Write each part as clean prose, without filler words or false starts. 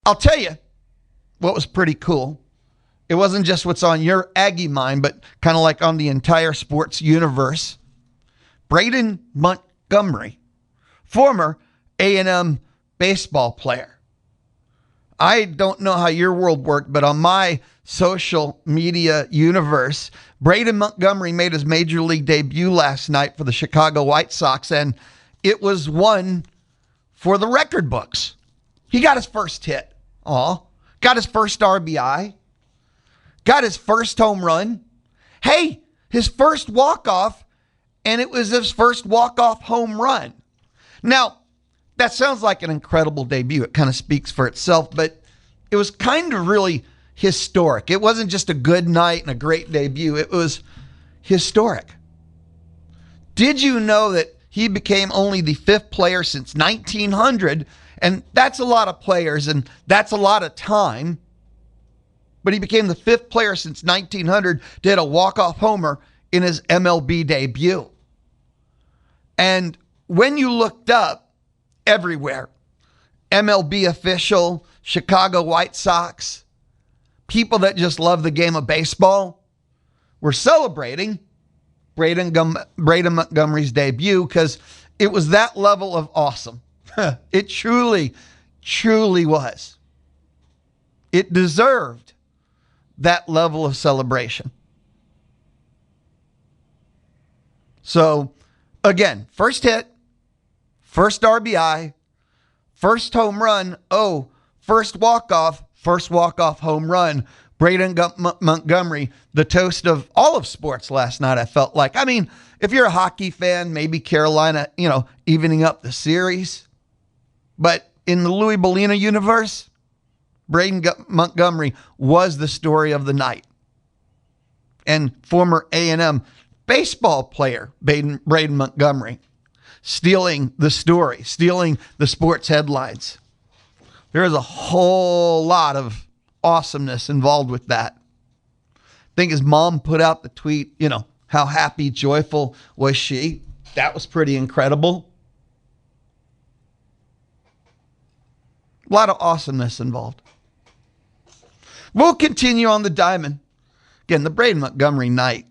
I'll tell you what was pretty cool. It wasn't just what's on your Aggie mind, but kind of like on the entire sports universe. Braden Montgomery, former A&M baseball player. I don't know how your world worked, but on my social media universe, Braden Montgomery made his major league debut last night for the Chicago White Sox, and it was one for the record books. He got his first hit. Got his first RBI. Got his first home run. Hey, his first walk-off, and it was his first walk-off home run. Now, that sounds like an incredible debut. It kind of speaks for itself, but it was kind of really historic. It wasn't just a good night and a great debut. It was historic. Did you know that he became only the 5th player since 1900? And that's a lot of players, and that's a lot of time. But he became the 5th player since 1900 to hit a walk-off homer in his MLB debut. And when you looked up everywhere, MLB official, Chicago White Sox, people that just love the game of baseball, were celebrating Braden Montgomery's debut because it was that level of awesome. It truly, truly was. It deserved that level of celebration. So, again, first hit, first RBI, first home run, first walk-off home run. Braden Montgomery, the toast of all of sports last night, I felt like. I mean, if you're a hockey fan, maybe Carolina, evening up the series. But in the Louie Bellina universe, Braden Montgomery was the story of the night. And former A&M baseball player, Braden Montgomery, stealing the story, stealing the sports headlines. There is a whole lot of awesomeness involved with that. I think his mom put out the tweet, how happy, joyful was she? That was pretty incredible. A lot of awesomeness involved. We'll continue on the diamond. Again, the Braden Montgomery night.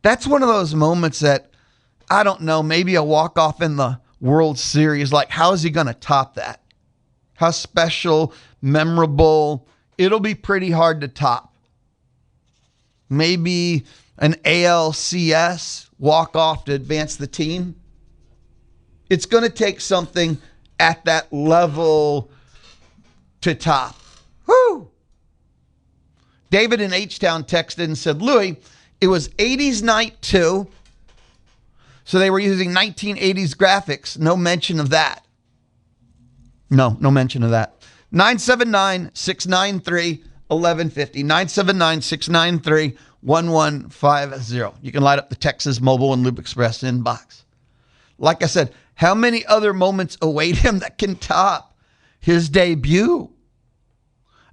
That's one of those moments that, I don't know, maybe a walk-off in the World Series. Like, how is he going to top that? How special, memorable. It'll be pretty hard to top. Maybe an ALCS walk-off to advance the team. It's going to take something at that level to top. Woo! David in H-Town texted and said, Louie, it was 80s night too. So they were using 1980s graphics. No mention of that. No mention of that. 979-693-1150. 979-693-1150. You can light up the Texas Mobile and Loop Express inbox. Like I said, how many other moments await him that can top his debut?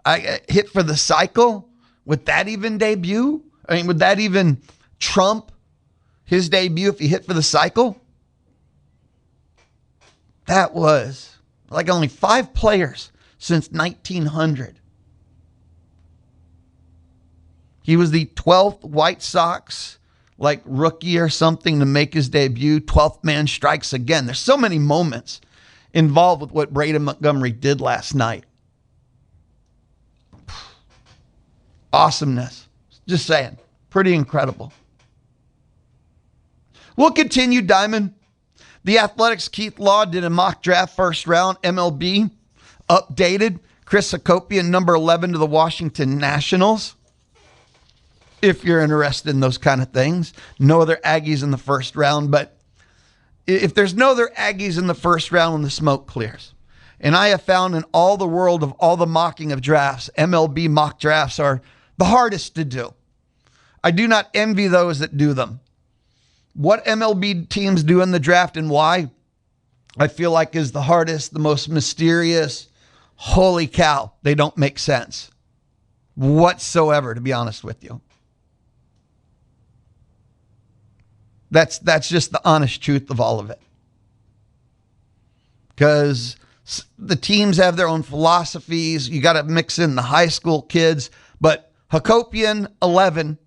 I hit for the cycle. Would that even debut? Would that even trump his debut if he hit for the cycle? That was like only 5 players since 1900. He was the 12th White Sox, rookie or something, to make his debut. 12th man strikes again. There's so many moments involved with what Braden Montgomery did last night. Awesomeness. Just saying. Pretty incredible. We'll continue, Diamond. The Athletics' Keith Law did a mock draft first round. MLB updated Chris Hakopian, number 11 to the Washington Nationals. If you're interested in those kind of things. No other Aggies in the first round, but if there's no other Aggies in the first round, when the smoke clears. And I have found in all the world of all the mocking of drafts, MLB mock drafts are the hardest to do. I do not envy those that do them. What MLB teams do in the draft and why, I feel like is the hardest, the most mysterious. Holy cow, they don't make sense whatsoever, to be honest with you. That's just the honest truth of all of it. Because The teams have their own philosophies. You got to mix in the high school kids. But Hakopian, 11,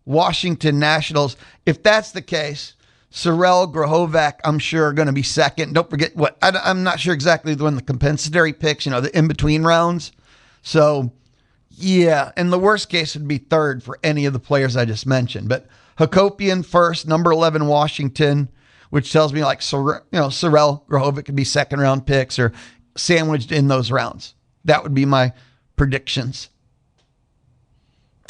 Washington Nationals. If that's the case, Sorel, Grahovac, I'm sure are going to be second. Don't forget I'm not sure exactly when the compensatory picks, the in-between rounds. So, yeah, and the worst case would be third for any of the players I just mentioned. But Hakopian first, number 11, Washington, which tells me like Sorel, Grahovic could be second round picks or sandwiched in those rounds. That would be my predictions.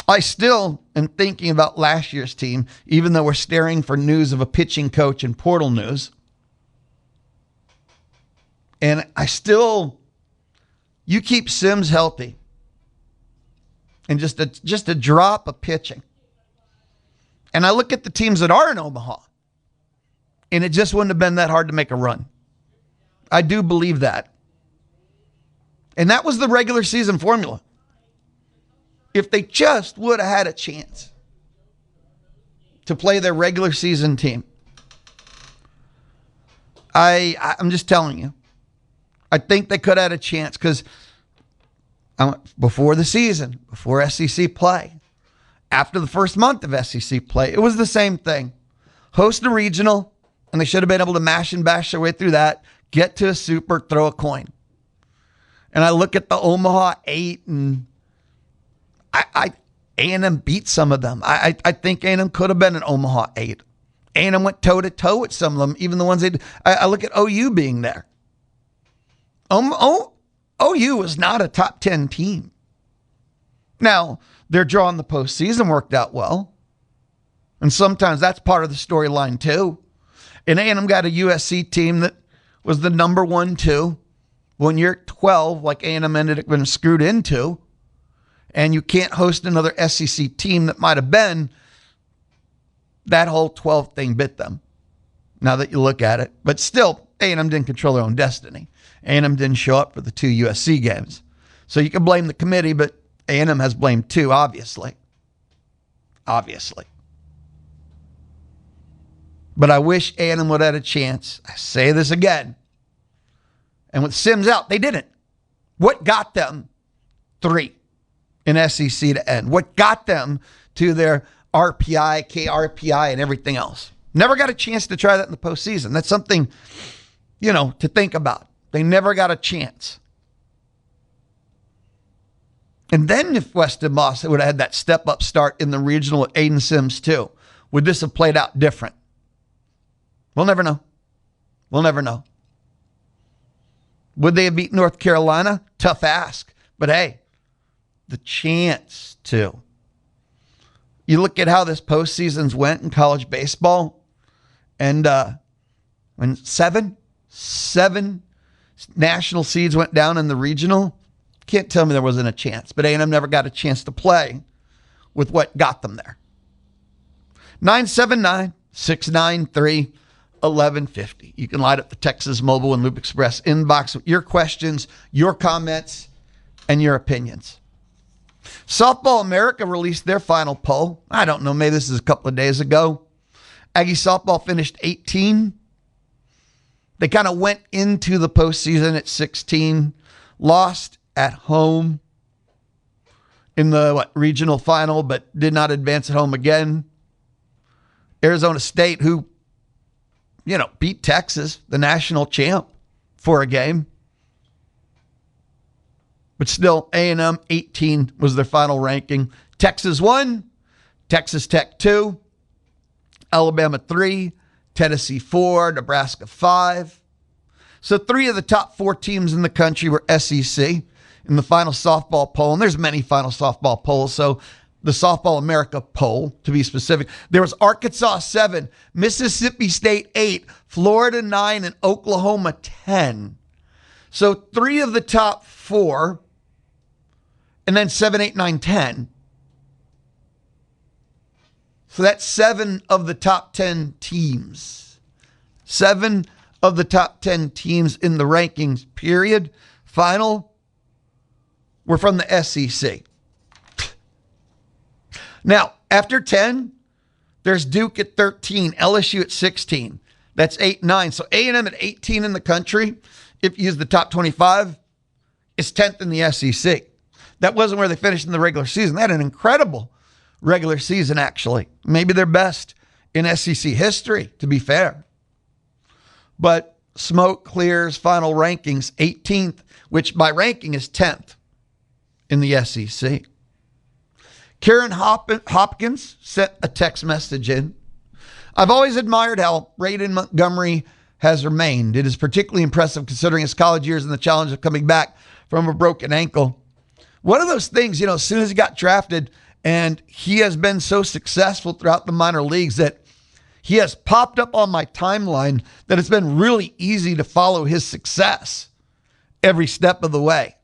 I still am thinking about last year's team, even though we're staring for news of a pitching coach and portal news. And you keep Sims healthy and just a drop of pitching. And I look at the teams that are in Omaha, and it just wouldn't have been that hard to make a run. I do believe that. And that was the regular season formula. If they just would have had a chance to play their regular season team, I'm just telling you, I think they could have had a chance because before the season, before SEC play, after the first month of SEC play, it was the same thing. Host a regional, and they should have been able to mash and bash their way through that, get to a super, throw a coin. And I look at the Omaha 8, and A&M beat some of them. I think A&M could have been an Omaha 8. A&M went toe-to-toe with some of them, even the ones they did. I look at OU being there. OU was not a top 10 team. Now, their draw in the postseason worked out well. And sometimes that's part of the storyline too. And A&M got a USC team that was the number 1-2. When you're 12, like A&M ended up being screwed into, and you can't host another SEC team that might have been, that whole 12 thing bit them, now that you look at it. But still, A&M didn't control their own destiny. A&M didn't show up for the 2 USC games. So you can blame the committee, but A&M has blamed too, obviously. Obviously. But I wish A&M would have had a chance. I say this again. And with Sims out, they didn't. What got them 3 in SEC to end? What got them to their RPI, KRPI, and everything else? Never got a chance to try that in the postseason. That's something, to think about. They never got a chance. And then if Weston Moss would have had that step-up start in the regional with Aiden Sims too, would this have played out different? We'll never know. We'll never know. Would they have beat North Carolina? Tough ask. But hey, the chance to. You look at how this postseasons went in college baseball, and when seven national seeds went down in the regional, can't tell me there wasn't a chance. But A&M never got a chance to play with what got them there. 979-693-1150. You can light up the Texas Mobile and Loop Express inbox with your questions, your comments, and your opinions. Softball America released their final poll. I don't know, maybe this is a couple of days ago. Aggie softball finished 18. They kind of went into the postseason at 16, lost at home in the regional final, but did not advance at home again. Arizona State, who, beat Texas, the national champ, for a game. But still, A&M 18 was their final ranking. Texas 1, Texas Tech 2, Alabama 3, Tennessee 4, Nebraska 5. So 3 of the top 4 teams in the country were SEC in the final softball poll. And there's many final softball polls. So the Softball America poll, to be specific, there was Arkansas 7, Mississippi State 8, Florida 9, and Oklahoma 10. So 3 of the top 4, and then 7, 8, 9, 10. So that's 7 of the top 10 teams. 7 of the top 10 teams in the rankings, period, final, were from the SEC. Now, after 10, there's Duke at 13, LSU at 16. That's 8, 9. So A&M at 18 in the country if you use the top 25, is 10th in the SEC. That wasn't where they finished in the regular season. They had an incredible regular season, actually. Maybe their best in SEC history, to be fair. But smoke clears final rankings 18th, which by ranking is 10th in the SEC. Karen Hopkins sent a text message in. I've always admired how Braden Montgomery has remained. It is particularly impressive considering his college years and the challenge of coming back from a broken ankle. One of those things, as soon as he got drafted, and he has been so successful throughout the minor leagues that he has popped up on my timeline that it's been really easy to follow his success every step of the way.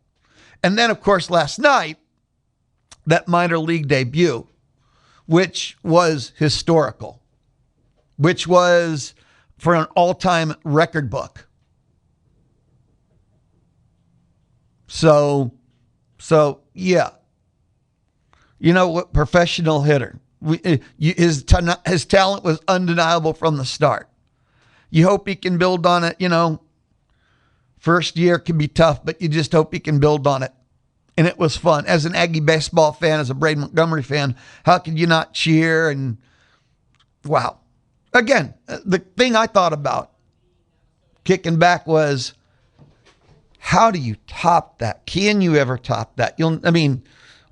And then, of course, last night, that minor league debut, which was historical, which was for an all-time record book. So yeah. You know what? Professional hitter. His talent was undeniable from the start. You hope he can build on it. First year can be tough, but you just hope he can build on it. And it was fun. As an Aggie baseball fan, as a Braden Montgomery fan, how could you not cheer? And wow. Again, the thing I thought about kicking back was, how do you top that? Can you ever top that?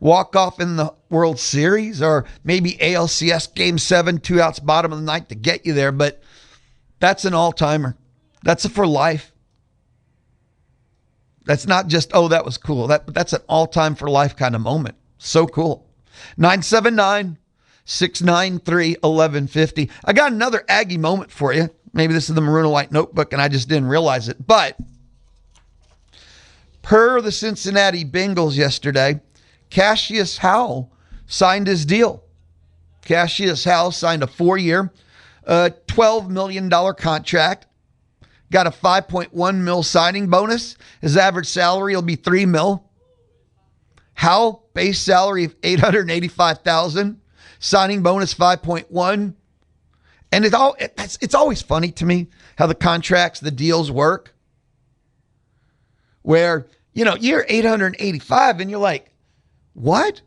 Walk off in the World Series or maybe ALCS Game 7, 2 outs, bottom of the ninth to get you there. But that's an all-timer. That's a for life. That's not just, that was cool. That's an all-time for life kind of moment. So cool. 979-693-1150. I got another Aggie moment for you. Maybe this is the maroon and white notebook and I just didn't realize it. But per the Cincinnati Bengals yesterday, Cassius Howell signed his deal. Cassius Howell signed a 4-year, $12 million contract. Got a $5.1 million signing bonus. His average salary will be $3 million. Howell, base salary of $885,000. Signing bonus $5.1 million. And it's always funny to me how the contracts, the deals work. Where, you're $885 and you're like, what?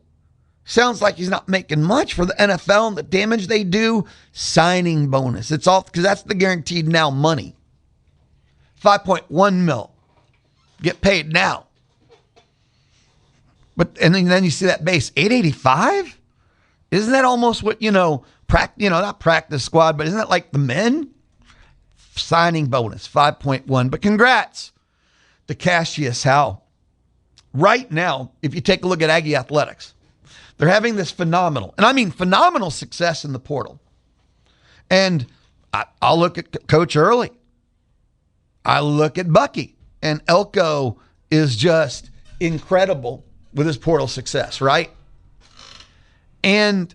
Sounds like he's not making much for the NFL and the damage they do. Signing bonus. It's all because that's the guaranteed now money. $5.1 million. Get paid now. And then you see that base, $885? Isn't that almost what, not practice squad, but isn't that like the men? Signing bonus, 5.1. But congrats to Cassius Howell. Right now, if you take a look at Aggie Athletics, they're having this phenomenal success in the portal. And I'll look at Coach Early. I look at Bucky. And Elko is just incredible with his portal success, right? And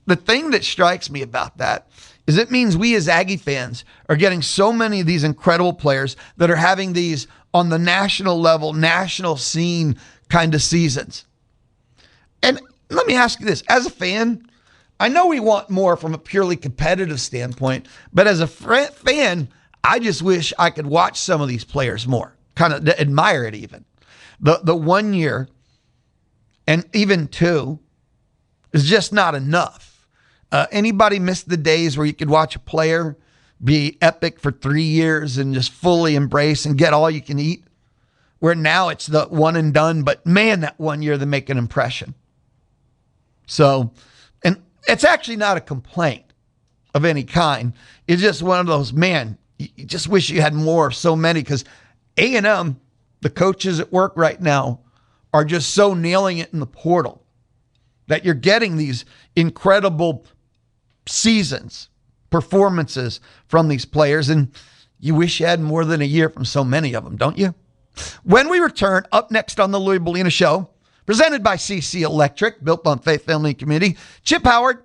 the thing that strikes me about that is it means we as Aggie fans are getting so many of these incredible players that are having these on the national level, national scene kind of seasons. And let me ask you this. As a fan, I know we want more from a purely competitive standpoint, but as a fan, I just wish I could watch some of these players more, kind of admire it even. The 1 year and even 2 is just not enough. Anybody miss the days where you could watch a player be epic for 3 years and just fully embrace and get all you can eat? Where now it's the one and done, but man, that 1 year they make an impression. So, and it's actually not a complaint of any kind. It's just one of those, man, you just wish you had more of so many, because A&M, the coaches at work right now, are just so nailing it in the portal that you're getting these incredible seasons, performances from these players, and you wish you had more than a year from so many of them, don't you? When we return, up next on the Louie Bellina Show, presented by CC Electric, built on faith, family, and community, Chip Howard,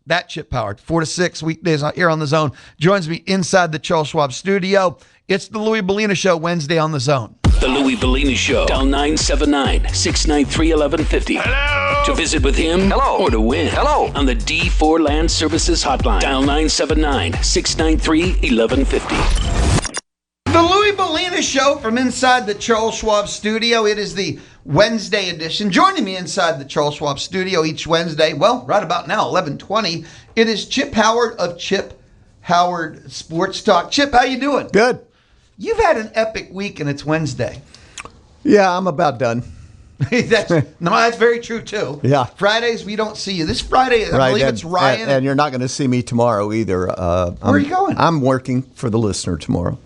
4 to 6 weekdays here on The Zone, joins me inside the Charles Schwab studio. It's the Louie Bellina Show, Wednesday on The Zone. The Louie Bellina Show. Dial 979-693-1150. Hello. To visit with him. Hello. Or to win. Hello. On the D4 Land Services Hotline. Dial 979-693-1150. The Louie Bellina Show from inside the Charles Schwab studio. It is the Wednesday edition. Joining me inside the Charles Schwab studio each Wednesday, well, right about now, 11:20, it is Chip Howard of Chip Howard Sports Talk. Chip, how you doing? Good. You've had an epic week and it's Wednesday. Yeah, I'm about done. That's very true, too. Yeah. Fridays, we don't see you. This Friday, I believe it's Ryan. And you're not going to see me tomorrow either. Where are you going? I'm working for the listener tomorrow.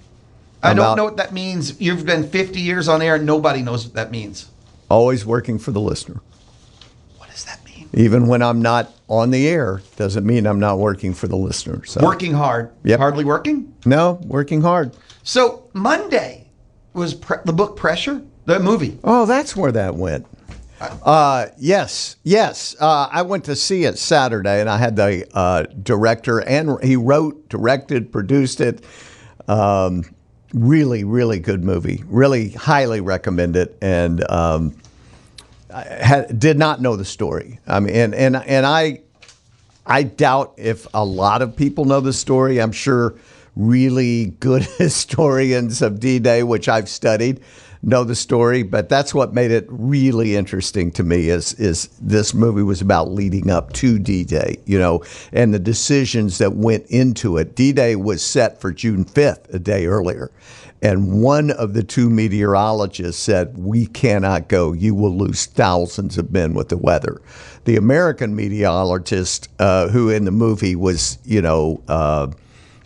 I don't know what that means. You've been 50 years on air and nobody knows what that means. Always working for the listener. What does that mean? Even when I'm not on the air, doesn't mean I'm not working for the listener. So. Working hard. Yep. Hardly working? No, working hard. So Monday was the book Pressure, the movie. Oh, that's where that went. Yes. I went to see it Saturday, and I had the director, and he wrote, directed, produced it. Really, really good movie. Really highly recommend it. And did not know the story. I mean, and I doubt if a lot of people know the story. I'm sure really good historians of D-Day, which I've studied, know the story. But that's what made it really interesting to me is this movie was about leading up to D-Day, and the decisions that went into it. D-Day was set for June 5th, a day earlier. And one of the two meteorologists said, "We cannot go. You will lose thousands of men with the weather." The American meteorologist, who in the movie was,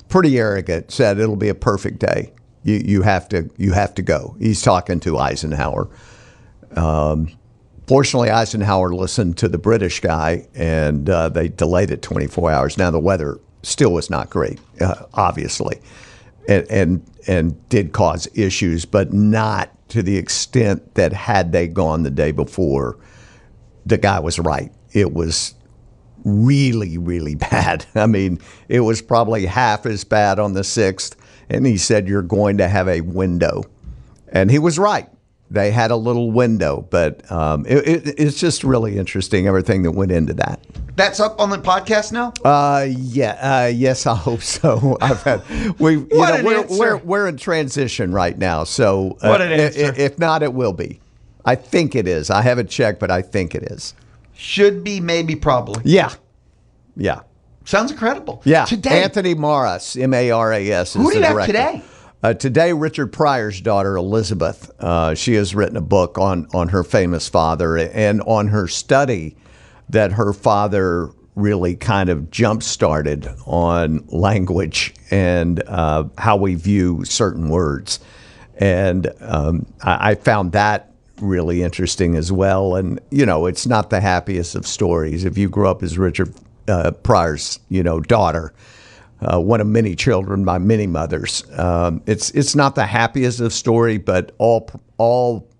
pretty arrogant, said it'll be a perfect day. You have to go. He's talking to Eisenhower. Fortunately, Eisenhower listened to the British guy, and they delayed it 24 hours. Now the weather still was not great, obviously, and did cause issues, but not to the extent that had they gone the day before, the guy was right. It was really, really bad. I mean, it was probably half as bad on the 6th. And he said, you're going to have a window. And he was right. They had a little window. But it's just really interesting, everything that went into that. That's up on the podcast now? Yes, I hope so. We're in transition right now. So what an answer. If not, it will be. I think it is. I haven't checked, but I think it is. Should be, maybe, probably. Yeah. Sounds incredible. Yeah. Today, Anthony Maras, Maras, is who do you the have director. today? Today, Richard Pryor's daughter, Elizabeth, she has written a book on her famous father and on her study that her father really kind of jump-started on language and how we view certain words. And I found that really interesting as well. And, it's not the happiest of stories. If you grew up as Richard Pryor's, daughter, one of many children by many mothers. It's not the happiest of story, but all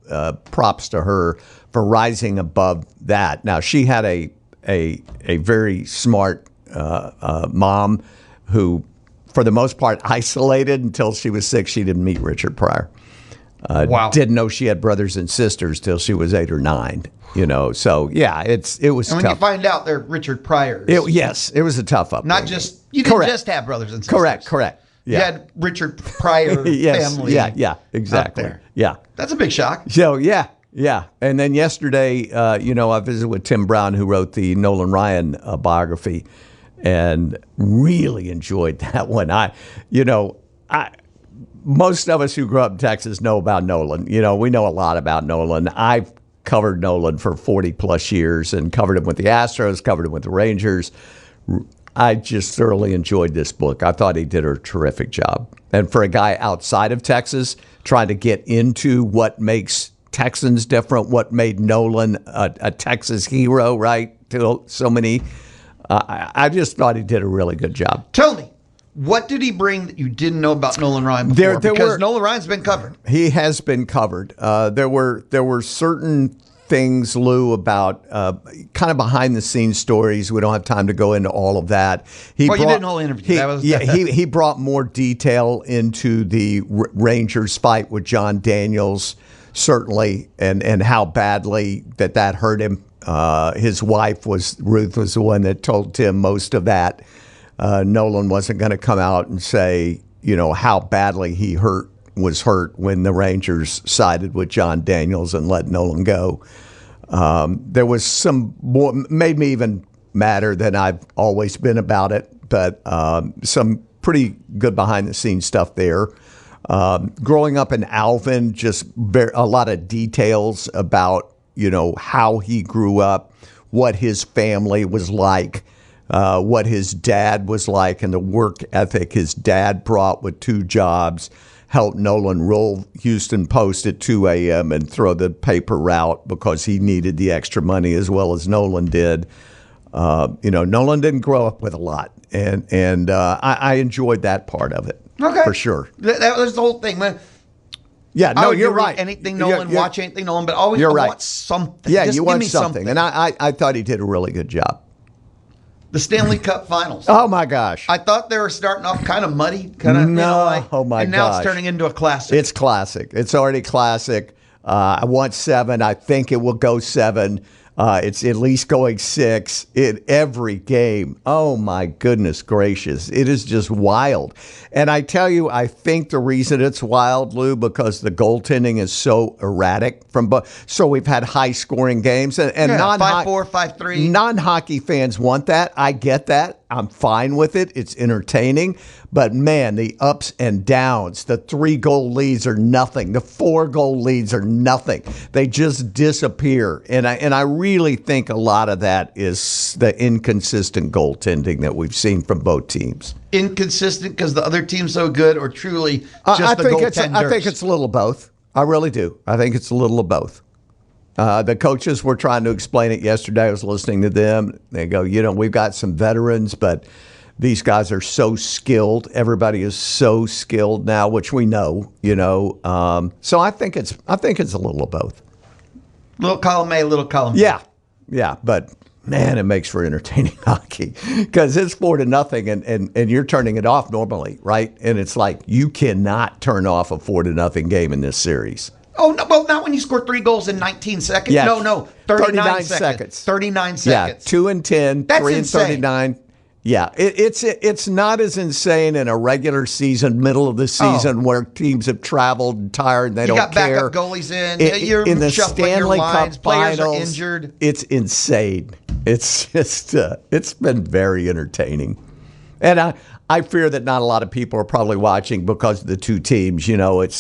props to her for rising above that. Now she had a very smart mom who, for the most part, isolated until she was 6. She didn't meet Richard Pryor. Wow. Didn't know she had brothers and sisters till she was 8 or 9. So yeah, it was and when tough. you find out they're Richard Pryor's. Yes, it was a tough upbringing. You didn't just have brothers and sisters. Correct. Yeah. You had Richard Pryor yes, family. Yeah, exactly. Out there. Yeah. That's a big shock. So yeah. And then yesterday, I visited with Tim Brown, who wrote the Nolan Ryan biography, and really enjoyed that one. Most of us who grew up in Texas know about Nolan. We know a lot about Nolan. I've covered Nolan for 40 plus years and covered him with the Astros, covered him with the Rangers. I just thoroughly enjoyed this book. I thought he did a terrific job. And for a guy outside of Texas, trying to get into what makes Texans different, what made Nolan a Texas hero, right, to so many, I just thought he did a really good job. Tell me, what did he bring that you didn't know about Nolan Ryan before? Because Nolan Ryan's been covered. He has been covered. There were certain things, Lou, about kind of behind the scenes stories. We don't have time to go into all of that. You did a whole interview. He brought more detail into the Rangers fight with John Daniels, certainly, and how badly that hurt him. His wife Ruth was the one that told Tim most of that. Nolan wasn't going to come out and say, how badly he hurt was hurt when the Rangers sided with John Daniels and let Nolan go. There was some more, made me even madder than I've always been about it, but some pretty good behind-the-scenes stuff there. Growing up in Alvin, just a lot of details about, how he grew up, what his family was like, what his dad was like, and the work ethic his dad brought with 2 jobs, helped Nolan roll Houston Post at 2 a.m. and throw the paper route because he needed the extra money as well as Nolan did. Nolan didn't grow up with a lot, and I enjoyed that part of it. Okay. For sure. That was the whole thing, man. Yeah, no, you're right. Anything Nolan, watch anything Nolan, but always want something. Yeah, Just you give want me something. And I thought he did a really good job. The Stanley Cup Finals. Oh, my gosh. I thought they were starting off kind of muddy. Oh, my gosh. And now it's turning into a classic. It's classic. It's already classic. I want 7. I think it will go 7. It's at least going 6 in every game. Oh, my goodness gracious. It is just wild. And I tell you, I think the reason it's wild, Lou, because the goaltending is so erratic. So we've had high-scoring games. And 5-4, 5-3. Non-hockey fans want that. I get that. I'm fine with it. It's entertaining. But, man, the ups and downs, the 3-goal leads are nothing. The 4-goal leads are nothing. They just disappear. And I really think a lot of that is the inconsistent goaltending that we've seen from both teams. Inconsistent because the other team's so good, or truly just the goaltenders? I think it's a little of both. I really do. I think it's a little of both. The coaches were trying to explain it yesterday. I was listening to them. They go, we've got some veterans, but these guys are so skilled. Everybody is so skilled now, which we know, So I think it's a little of both. Little column A, little column B. Yeah. But man, it makes for entertaining hockey because it's 4-0 and you're turning it off normally, right? And it's like you cannot turn off a 4-0 game in this series. Oh, no, well, not when you score 3 goals in 19 seconds. Yeah. No, 39 seconds. 39 seconds. Yeah, 2 and 10, That's 3 insane. and 39. Yeah, it's not as insane in a regular season, middle of the season, where teams have traveled and tired and they don't care. You got backup goalies in. You're in the shuffling Stanley your lines. Cup Players Finals, are injured. It's insane. It's just it's been very entertaining. And I fear that not a lot of people are probably watching because of the 2 teams.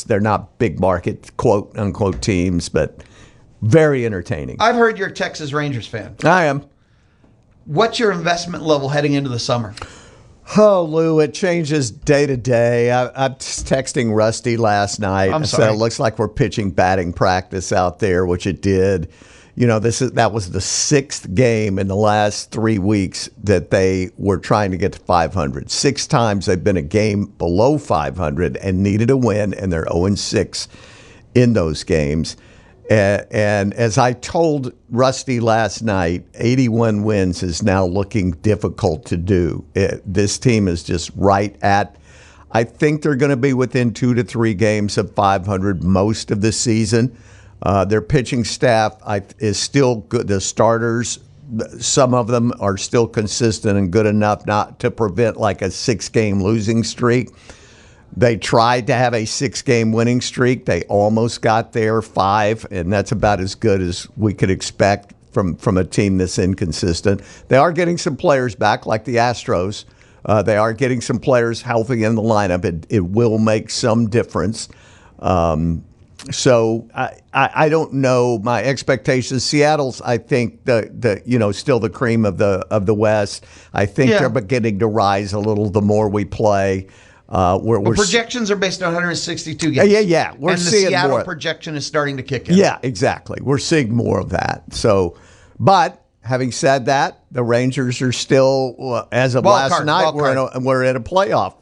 They're not big market, quote unquote, teams, but very entertaining. I've heard you're a Texas Rangers fan. I am. What's your investment level heading into the summer? Oh, Lou, it changes day to day. I'm just texting Rusty last night. I'm sorry. So it looks like we're pitching batting practice out there, which it did. That was the 6th game in the last 3 weeks that they were trying to get to 500. 6 times they've been a game below 500 and needed a win, and they're 0-6 in those games. And as I told Rusty last night, 81 wins is now looking difficult to do. This team is just right at, I think they're going to be within 2 to 3 games of 500 most of the season. Their pitching staff is still good. The starters, some of them are still consistent and good enough not to prevent like a 6-game losing streak. They tried to have a 6-game winning streak. They almost got there, 5, and that's about as good as we could expect from a team that's inconsistent. They are getting some players back, like the Astros. They are getting some players healthy in the lineup. It will make some difference. So I don't know my expectations. Seattle's, I think, still the cream of the West. I think they're beginning to rise a little the more we play. Projections are based on 162 games. Yeah. We're and seeing the Seattle more. projection is starting to kick in. Yeah, exactly. We're seeing more of that. So, but having said that, the Rangers are still, as of last night, we're in a playoff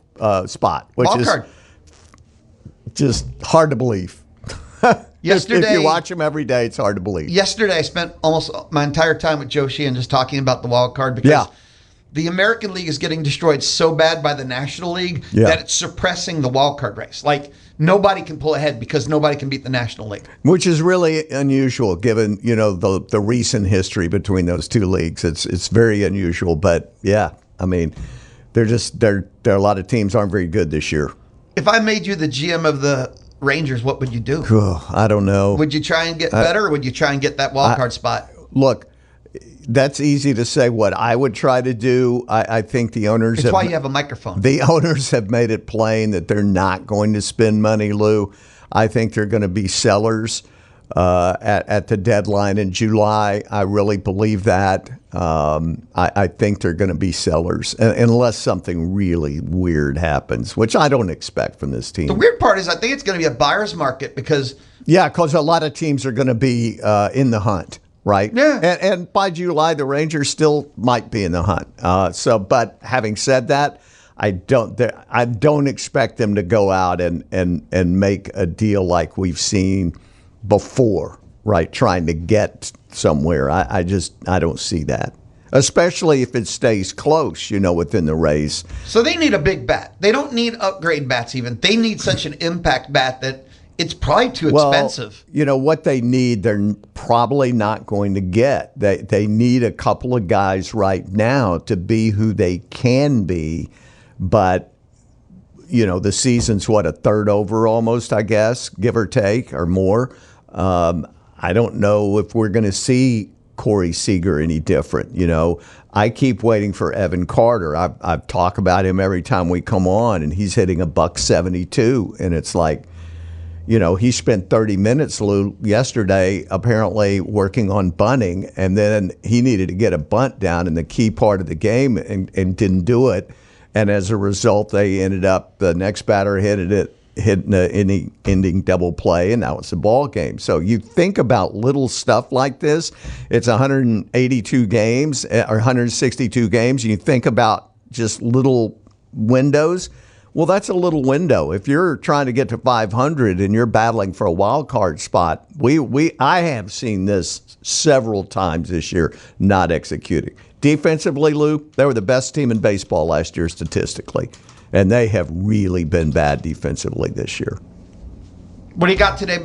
spot, which is just hard to believe. Yesterday, if you watch them every day, it's hard to believe. Yesterday, I spent almost my entire time with Joe Sheehan just talking about the wild card because the American League is getting destroyed so bad by the National League that it's suppressing the wild card race. Like, nobody can pull ahead because nobody can beat the National League. Which is really unusual given, the recent history between those 2 leagues. It's very unusual, but yeah, I mean, there are a lot of teams aren't very good this year. If I made you the GM of the Rangers, what would you do? I don't know. Would you try and get better, or would you try and get that wild card spot? Look, that's easy to say what I would try to do. I think the owners That's why you have a microphone. The owners have made it plain that they're not going to spend money, Lou. I think they're going to be sellers at the deadline in July. I really believe that. I think they're going to be sellers unless something really weird happens, which I don't expect from this team. The weird part is I think it's going to be a buyer's market because a lot of teams are going to be in the hunt. Right. Yeah. And by July, the Rangers still might be in the hunt. But having said that, I don't expect them to go out and make a deal like we've seen before. Right. Trying to get somewhere. I don't see that, especially if it stays close, within the Rays. So they need a big bat. They don't need upgrade bats even. They need such an impact bat that it's probably too expensive. What they need, they're probably not going to get. They need a couple of guys right now to be who they can be. But, the season's, a third over almost, I guess, give or take, or more. I don't know if we're going to see Corey Seager any different. I keep waiting for Evan Carter. I've talked about him every time we come on, and he's hitting $172, and it's like, he spent 30 minutes, Lou, yesterday apparently working on bunting, and then he needed to get a bunt down in the key part of the game and didn't do it. And as a result, they ended up, the next batter hit an ending double play, and that was the ball game. So you think about little stuff like this. It's 182 games or 162 games, and you think about just little windows. Well, that's a little window. If you're trying to get to 500 and you're battling for a wild card spot, I have seen this several times this year not executing. Defensively, Lou, they were the best team in baseball last year statistically, and they have really been bad defensively this year. What do you got today?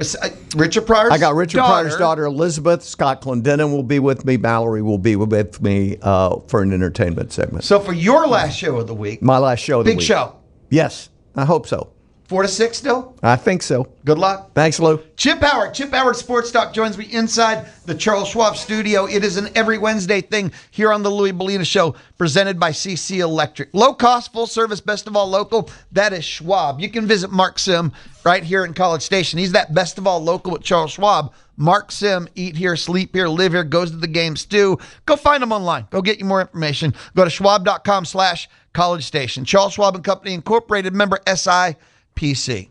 Richard Pryor's I got Richard Pryor's daughter, Elizabeth. Scott Clendenin will be with me. Mallory will be with me for an entertainment segment. So for your last show of the week. My last show of the week. Big show. Yes, I hope so. 4 to 6 still? I think so. Good luck. Thanks, Lou. Chip Howard Sports Talk joins me inside the Charles Schwab studio. It is an every Wednesday thing here on the Louie Bellina Show, presented by CC Electric. Low cost, full service, best of all local. That is Schwab. You can visit Mark Sim right here in College Station. He's that best of all local at Charles Schwab. Mark Sim, eat here, sleep here, live here, goes to the games too. Go find him online. Go get you more information. Go to schwab.com/College Station. Charles Schwab and Company Incorporated, member SIPC.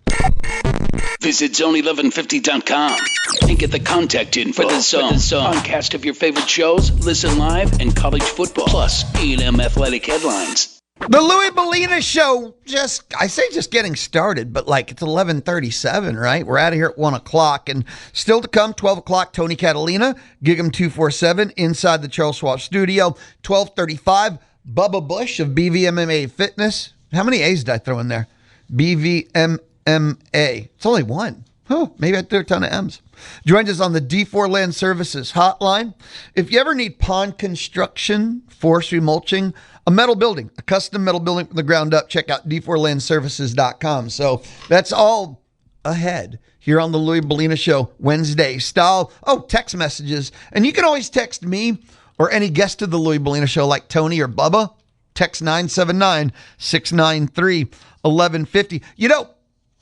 Visit zone1150.com and get the contact info for the Zone. Podcast of your favorite shows, listen live, and college football. Plus A&M athletic headlines. The Louie Bellina Show, just getting started, but like it's 11:37, right? We're out of here at 1 o'clock. And still to come, 12 o'clock, Tony Catalina, Gig'em 247 inside the Charles Schwab studio. 12:35, Bubba Bush of BVMMA Fitness. How many A's did I throw in there? BVMMA. It's only one. Maybe I threw a ton of M's. Joins us on the D4 Land Services hotline. If you ever need pond construction, forestry mulching, a metal building, a custom metal building from the ground up, check out d4landservices.com. So that's all ahead here on the Louie Bellina Show Wednesday style. Text messages. And you can always text me or any guest of the Louie Bellina Show like Tony or Bubba. Text 979-693-1150.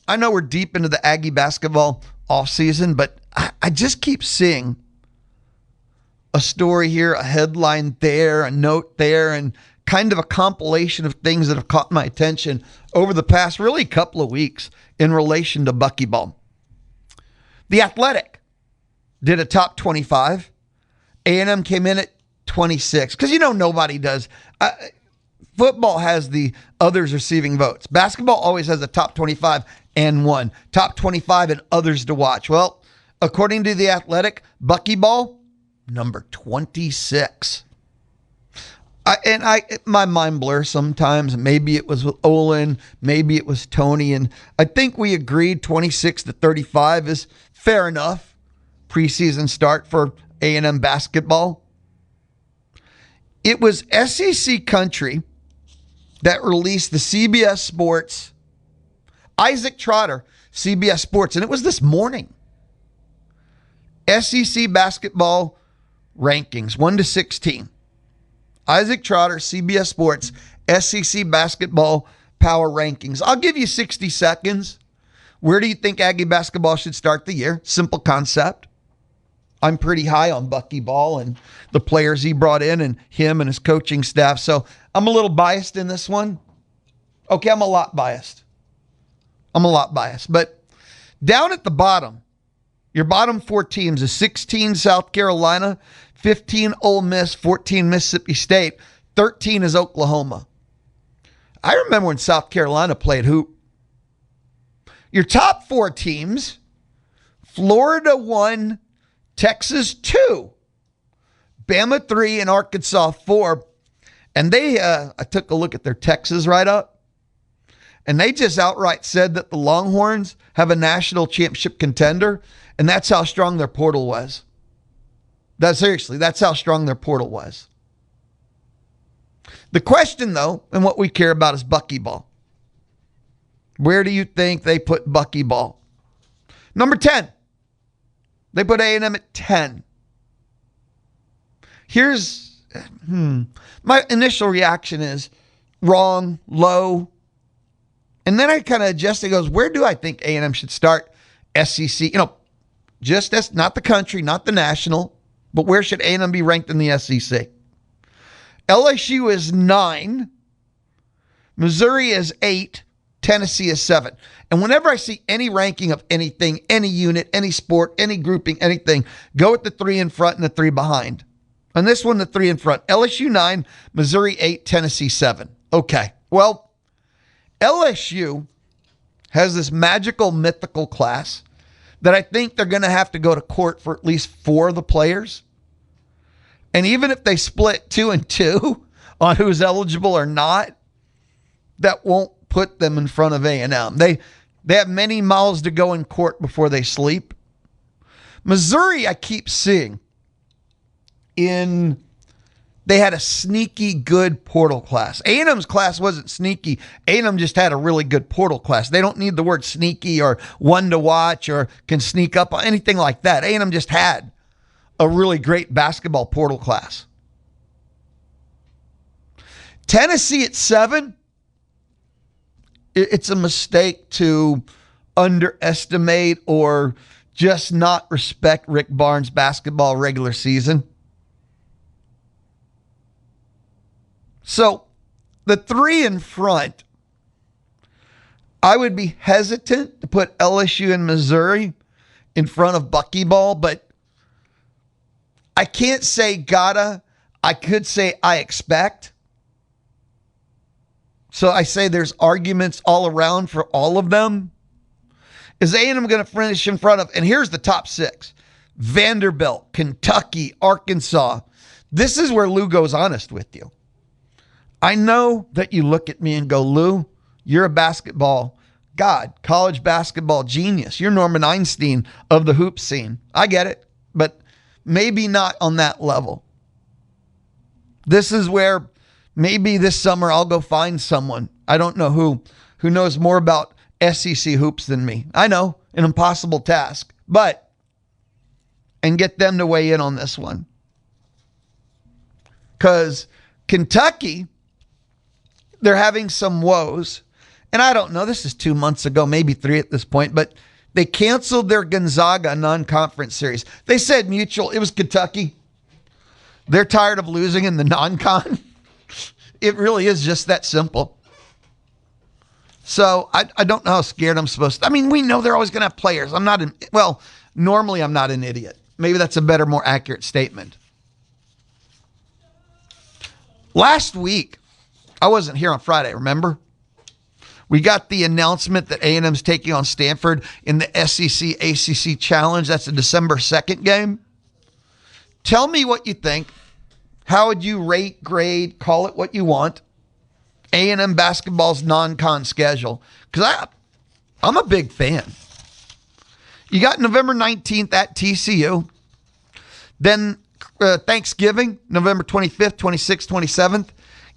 I know we're deep into the Aggie basketball offseason, but I just keep seeing a story here, a headline there, a note there, and kind of a compilation of things that have caught my attention over the past really couple of weeks in relation to Bucky Ball. The Athletic did a top 25. A&M came in at 26, because nobody does. Football has the others receiving votes. Basketball always has a top 25 and one. Top 25 and others to watch. Well, according to The Athletic, Bucky Ball, number 26. My mind blurs sometimes. Maybe it was with Olin, maybe it was Tony, and I think we agreed 26 to 35 is fair enough. Preseason start for A&M basketball. It was SEC Country that released the CBS Sports Isaac Trotter CBS Sports, and it was this morning. SEC basketball rankings, 1 to 16. Isaac Trotter, CBS Sports, SEC basketball power rankings. I'll give you 60 seconds. Where do you think Aggie basketball should start the year? Simple concept. I'm pretty high on Bucky Ball and the players he brought in and him and his coaching staff. So I'm a little biased in this one. Okay, I'm a lot biased. But down at the bottom, your bottom 4 teams is 16 South Carolina, 15 Ole Miss, 14 Mississippi State, 13 is Oklahoma. I remember when South Carolina played hoop. Your top 4 teams, Florida 1, Texas 2, Bama 3, and Arkansas 4. And I took a look at their Texas write-up, and they just outright said that the Longhorns have a national championship contender, and that's how strong their portal was. That's how strong their portal was. The question, though, and what we care about is Bucky Ball. Where do you think they put Bucky Ball? Number 10. They put A&M at 10. Here's my initial reaction is wrong, low. And then I kind of adjust. It goes, where do I think A&M should start? SEC, just as not the country, not the national, but where should A&M be ranked in the SEC? LSU is 9. Missouri is 8. Tennessee is 7. And whenever I see any ranking of anything, any unit, any sport, any grouping, anything, go with the 3 in front and the 3 behind. On this one, the 3 in front. LSU 9, Missouri 8, Tennessee 7. Okay. Well, LSU has this magical, mythical class that I think they're going to have to go to court for at least 4 of the players. And even if they split 2 and 2 on who's eligible or not, that won't put them in front of A&M. They have many miles to go in court before they sleep. Missouri, I keep seeing they had a sneaky good portal class. A&M's class wasn't sneaky. A&M just had a really good portal class. They don't need the word sneaky or one to watch or can sneak up on anything like that. A&M just had a really great basketball portal class. Tennessee at 7. It's a mistake to underestimate or just not respect Rick Barnes' basketball regular season. So the 3 in front, I would be hesitant to put LSU and Missouri in front of Bucky Ball, but I can't say gotta. I could say I expect. So I say there's arguments all around for all of them. Is A&M going to finish in front of, and here's the top 6. Vanderbilt, Kentucky, Arkansas. This is where Lou goes honest with you. I know that you look at me and go, Lou, you're a basketball god, college basketball genius. You're Norman Einstein of the hoop scene. I get it, but maybe not on that level. This is where maybe this summer I'll go find someone, I don't know who knows more about SEC hoops than me. I know, an impossible task, and get them to weigh in on this one. Because Kentucky, they're having some woes. And I don't know, this is 2 months ago, maybe 3 at this point, but they canceled their Gonzaga non-conference series. They said mutual, it was Kentucky. They're tired of losing in the non-con. It really is just that simple. So I don't know how scared I'm supposed to. I mean, we know they're always going to have players. Normally I'm not an idiot. Maybe that's a better, more accurate statement. Last week, I wasn't here on Friday, remember? We got the announcement that A&M's taking on Stanford in the SEC ACC Challenge. That's a December 2nd game. Tell me what you think. How would you rate, grade, call it what you want, A&M basketball's non-con schedule? Because I'm a big fan. You got November 19th at TCU. Then Thanksgiving, November 25th, 26th, 27th.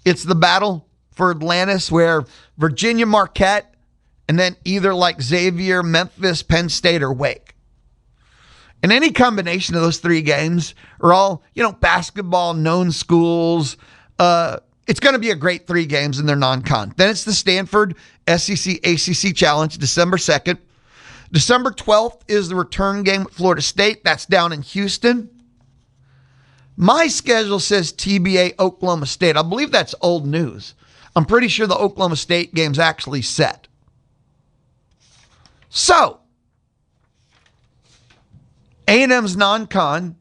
It's the battle for Atlantis where Virginia Marquette and then either like Xavier, Memphis, Penn State, or Wake. And any combination of those 3 games are all, basketball, known schools. It's going to be a great 3 games in their non-con. Then it's the Stanford SEC ACC Challenge, December 2nd. December 12th is the return game with Florida State. That's down in Houston. My schedule says TBA Oklahoma State. I believe that's old news. I'm pretty sure the Oklahoma State game's actually set. So, A&M's non-con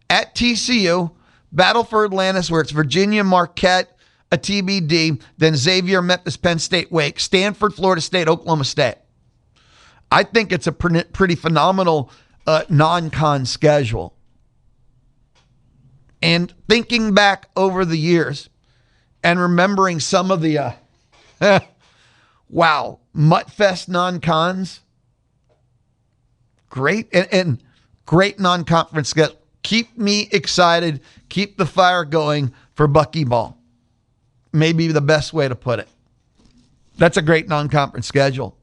at TCU, Battle for Atlantis, where it's Virginia, Marquette, a TBD, then Xavier, Memphis, Penn State, Wake, Stanford, Florida State, Oklahoma State. I think it's a pretty phenomenal non-con schedule. And thinking back over the years and remembering some of the, Muttfest non-cons, great and great non-conference schedule. Keep me excited. Keep the fire going for Bucky Ball. Maybe the best way to put it. That's a great non-conference schedule.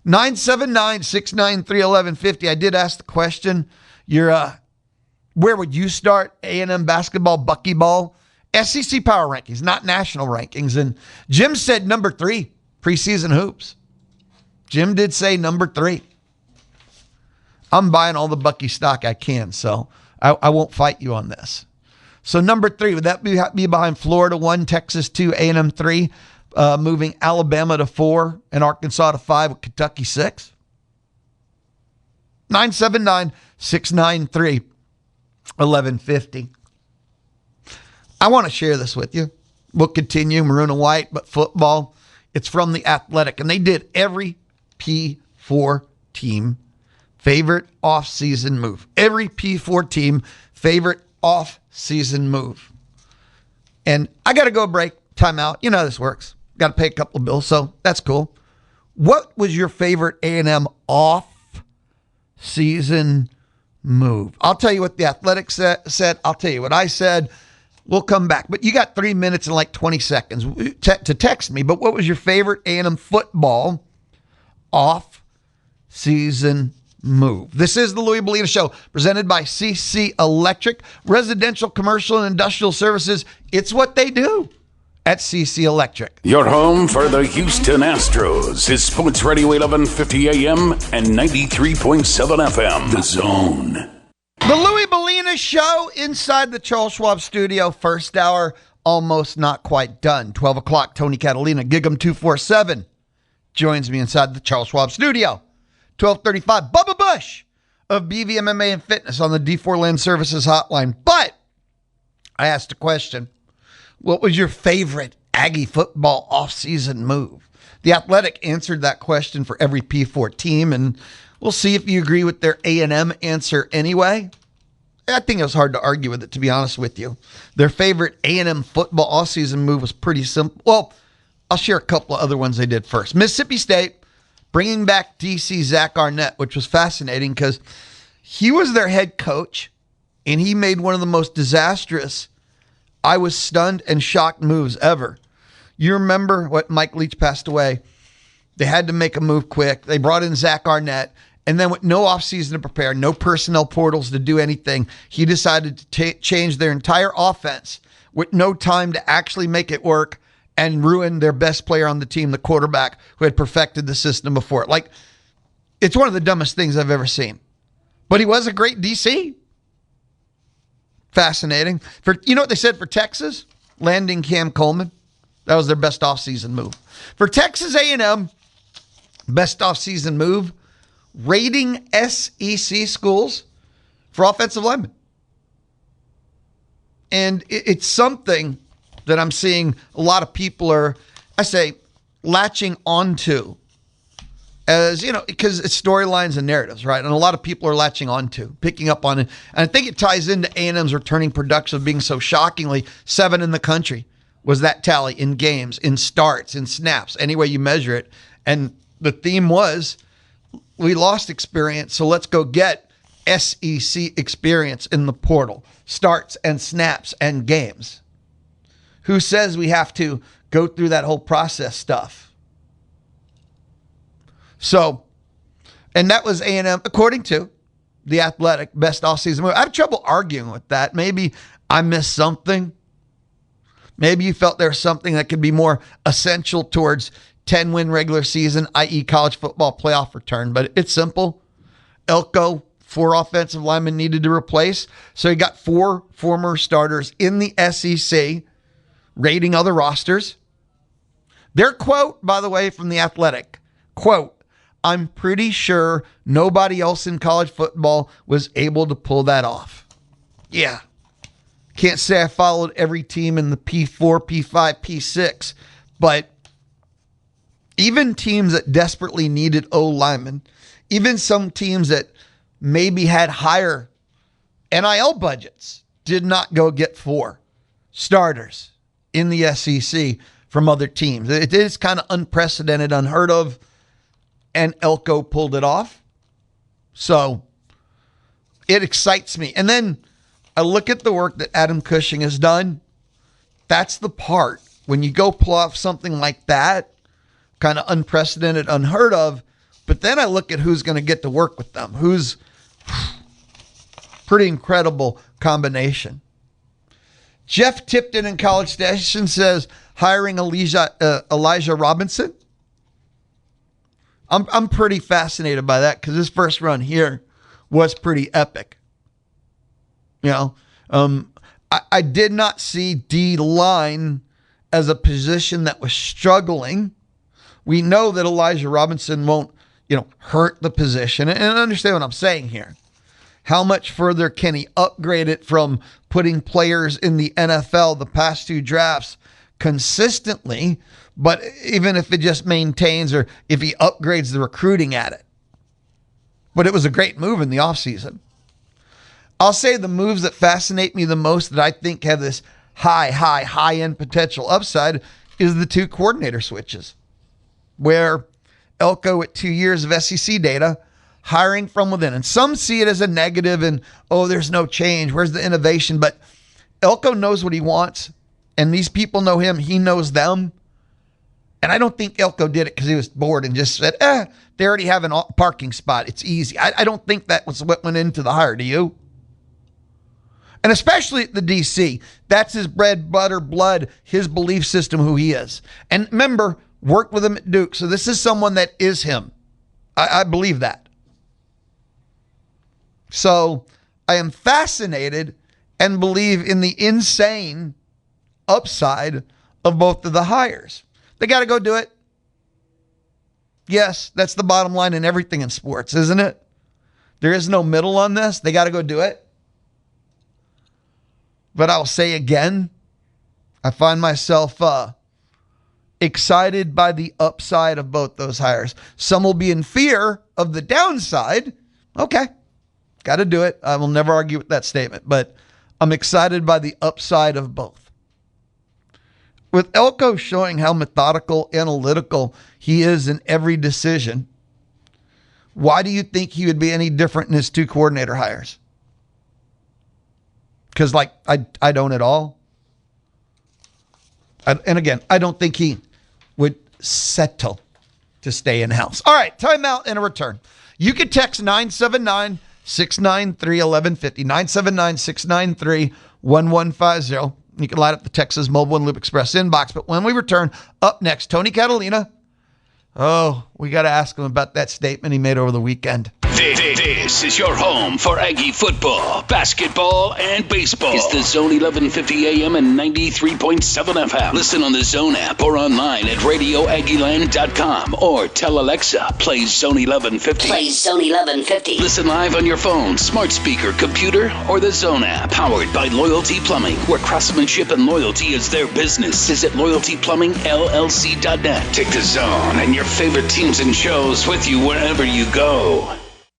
979-693-1150. I did ask the question. Where would you start A&M basketball, Bucky Ball? SEC power rankings, not national rankings. And Jim said number 3, preseason hoops. Jim did say number 3. I'm buying all the Bucky stock I can, so I won't fight you on this. So number 3, would that be behind Florida 1, Texas 2, A&M 3, moving Alabama to 4 and Arkansas to 5 with Kentucky 6? 979-693-1150. I want to share this with you. We'll continue maroon and white, but football, it's from The Athletic, and they did every P4 team favorite off-season move. Every P4 team favorite off-season move. And I got to go break, timeout. You know how this works. Got to pay a couple of bills, so that's cool. What was your favorite A&M off-season move? I'll tell you what The Athletic said. I'll tell you what I said. We'll come back. But you got 3 minutes and like 20 seconds to text me. But what was your favorite A&M football off-season move? This is the Louie Bellina Show, presented by CC Electric. Residential, commercial, and industrial services. It's what they do at CC Electric. Your home for the Houston Astros is Sports Radio 1150 AM and 93.7 FM. The Zone. The Louie Bellina Show inside the Charles Schwab studio. First hour, almost not quite done. 12 o'clock, Tony Catalina, Gig'em 247, joins me inside the Charles Schwab studio. 12:35, Bubba Bush of BVMMA and Fitness on the D4 Land Services hotline. But I asked a question. What was your favorite Aggie football offseason move? The Athletic answered that question for every P4 team, and we'll see if you agree with their A&M answer anyway. I think it was hard to argue with it, to be honest with you. Their favorite A&M football offseason move was pretty simple. Well, I'll share a couple of other ones they did first. Mississippi State, bringing back DC Zach Arnett, which was fascinating because he was their head coach, and he made one of the most disastrous, I was stunned and shocked moves ever. You remember what Mike Leach passed away. They had to make a move quick. They brought in Zach Arnett, and then with no offseason to prepare, no personnel portals to do anything, he decided to change their entire offense with no time to actually make it work and ruin their best player on the team, the quarterback, who had perfected the system before. Like, it's one of the dumbest things I've ever seen. But he was a great DC. Fascinating. You know what they said for Texas? Landing Cam Coleman. That was their best offseason move. For Texas A&M, best offseason move, rating SEC schools for offensive linemen. And it's something that I'm seeing a lot of people are, latching onto as, because it's storylines and narratives, right? And a lot of people are latching onto, picking up on it. And I think it ties into A&M's returning production of being so shockingly 7 in the country was that tally in games, in starts, in snaps, any way you measure it. And the theme was, we lost experience, so let's go get SEC experience in the portal, starts and snaps and games. Who says we have to go through that whole process stuff? So, and that was A&M, according to The Athletic, best offseason move. I have trouble arguing with that. Maybe I missed something. Maybe you felt there's something that could be more essential towards 10-win regular season, i.e. college football playoff return. But it's simple. Elko, 4 offensive linemen needed to replace. So you got 4 former starters in the SEC rating other rosters. Their quote, by the way, from The Athletic, quote, "I'm pretty sure nobody else in college football was able to pull that off." Yeah. Can't say I followed every team in the P4, P5, P6, but even teams that desperately needed O-linemen, even some teams that maybe had higher NIL budgets, did not go get 4 starters in the SEC from other teams. It is kind of unprecedented, unheard of, and Elko pulled it off. So it excites me. And then I look at the work that Adam Cushing has done. That's the part. When you go pull off something like that, kind of unprecedented, unheard of, but then I look at who's going to get to work with them. Who's pretty incredible combination. Jeff Tipton in College Station says hiring Elijah Robinson. I'm pretty fascinated by that because his first run here was pretty epic. You know, I did not see D-line as a position that was struggling. We know that Elijah Robinson won't, hurt the position. And understand what I'm saying here. How much further can he upgrade it from putting players in the NFL the past 2 drafts consistently, but even if it just maintains or if he upgrades the recruiting at it. But it was a great move in the offseason. I'll say the moves that fascinate me the most that I think have this high-end potential upside is the 2 coordinator switches, where Elko at 2 years of SEC data, hiring from within. And some see it as a negative and, there's no change. Where's the innovation? But Elko knows what he wants, and these people know him. He knows them. And I don't think Elko did it because he was bored and just said, they already have a parking spot. It's easy. I don't think that was what went into the hire. Do you? And especially at the DC, that's his bread, butter, blood, his belief system, who he is. And remember, worked with him at Duke. So this is someone that is him. I believe that. So I am fascinated and believe in the insane upside of both of the hires. They got to go do it. Yes, that's the bottom line in everything in sports, isn't it? There is no middle on this. They got to go do it. But I'll say again, I find myself excited by the upside of both those hires. Some will be in fear of the downside. Okay, got to do it. I will never argue with that statement, but I'm excited by the upside of both. With Elko showing how methodical, analytical he is in every decision, why do you think he would be any different in his 2 coordinator hires? Because, I don't at all. And again, I don't think he would settle to stay in-house. All right, timeout and a return. You can text 979-693-1150, 979-693-1150. You can light up the Texas Mobile and Loop Express inbox. But when we return, up next, Tony Catalina. Oh, we got to ask him about that statement he made over the weekend. This is your home for Aggie football, basketball, and baseball. It's the Zone 1150 AM and 93.7 FM. Listen on the Zone app or online at radioaggieland.com or tell Alexa, play Zone 1150. Play Zone 1150. Listen live on your phone, smart speaker, computer, or the Zone app. Powered by Loyalty Plumbing, where craftsmanship and loyalty is their business. Visit loyaltyplumbingllc.net. Take the Zone and your favorite teams and shows with you wherever you go.